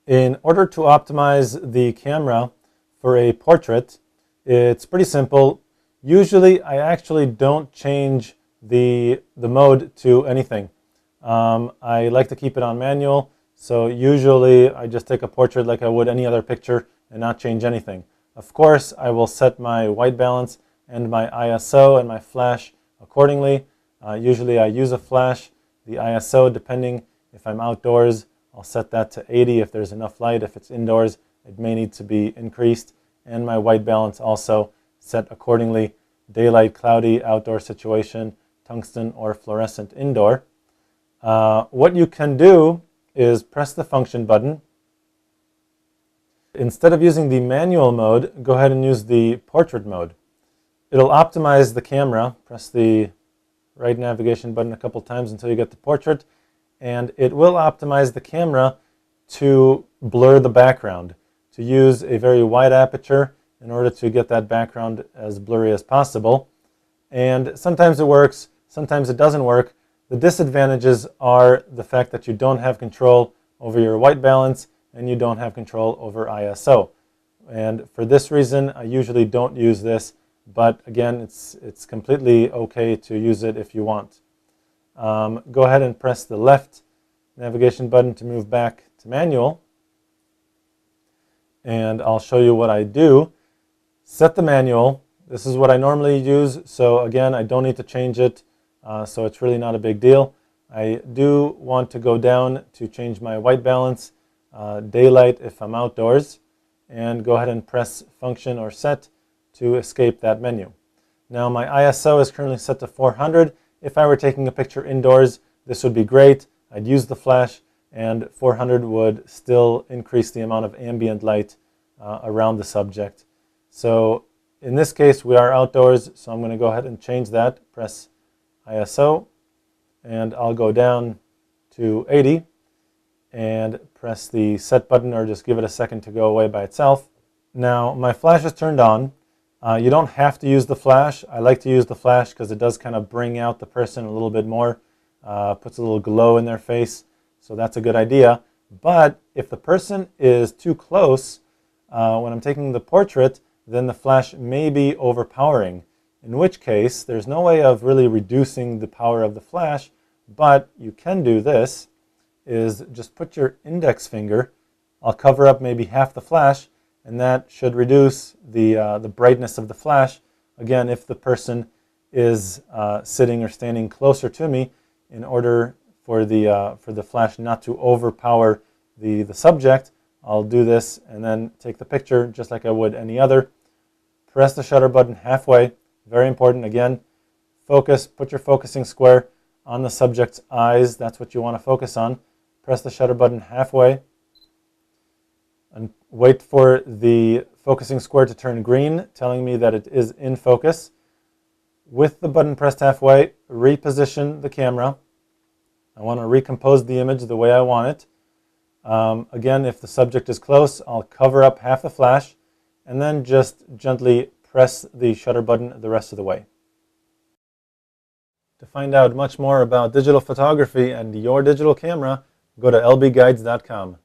In order to optimize the camera for a portrait, it's pretty simple. Usually I actually don't change the mode to anything. I like to keep it on manual, so usually I just take a portrait like I would any other picture and not change anything. Of course, I will set my white balance and my ISO and my flash accordingly. Usually I use a flash. The ISO, depending if I'm outdoors, I'll set that to 80 if there's enough light. If it's indoors, it may need to be increased. And my white balance also set accordingly. Daylight, cloudy, outdoor situation, tungsten or fluorescent indoor. What you can do is press the function button. Instead of using the manual mode, go ahead and use the portrait mode. It'll optimize the camera. Press the right navigation button a couple times until you get the portrait, and it will optimize the camera to blur the background, to use a very wide aperture in order to get that background as blurry as possible. And sometimes it works, sometimes it doesn't work. The disadvantages are the fact that you don't have control over your white balance and you don't have control over ISO. And for this reason, I usually don't use this, but again, it's completely okay to use it if you want. Go ahead and press the left navigation button to move back to manual. And I'll show you what I do. Set the manual. This is what I normally use, so again, I don't need to change it, so it's really not a big deal. I do want to go down to change my white balance, daylight if I'm outdoors, and go ahead and press function or set to escape that menu. Now my ISO is currently set to 400. If I were taking a picture indoors, this would be great. I'd use the flash, and 400 would still increase the amount of ambient light around the subject. So in this case, we are outdoors, so I'm going to go ahead and change that. Press ISO, and I'll go down to 80 and press the set button, or just give it a second to go away by itself. Now my flash is turned on. You don't have to use the flash. I like to use the flash because it does kind of bring out the person a little bit more, puts a little glow in their face, so that's a good idea. But if the person is too close, when I'm taking the portrait, then the flash may be overpowering, in which case there's no way of really reducing the power of the flash, but you can do this, is just put your index finger, I'll cover up maybe half the flash, and that should reduce the brightness of the flash. Again, if the person is sitting or standing closer to me, in order for the flash not to overpower the subject, I'll do this and then take the picture just like I would any other. Press the shutter button halfway, very important. Again, focus, put your focusing square on the subject's eyes, that's what you want to focus on. Press the shutter button halfway and wait for the focusing square to turn green, telling me that it is in focus. With the button pressed halfway, reposition the camera. I want to recompose the image the way I want it. Again, if the subject is close, I'll cover up half the flash and then just gently press the shutter button the rest of the way. To find out much more about digital photography and your digital camera, go to lbguides.com.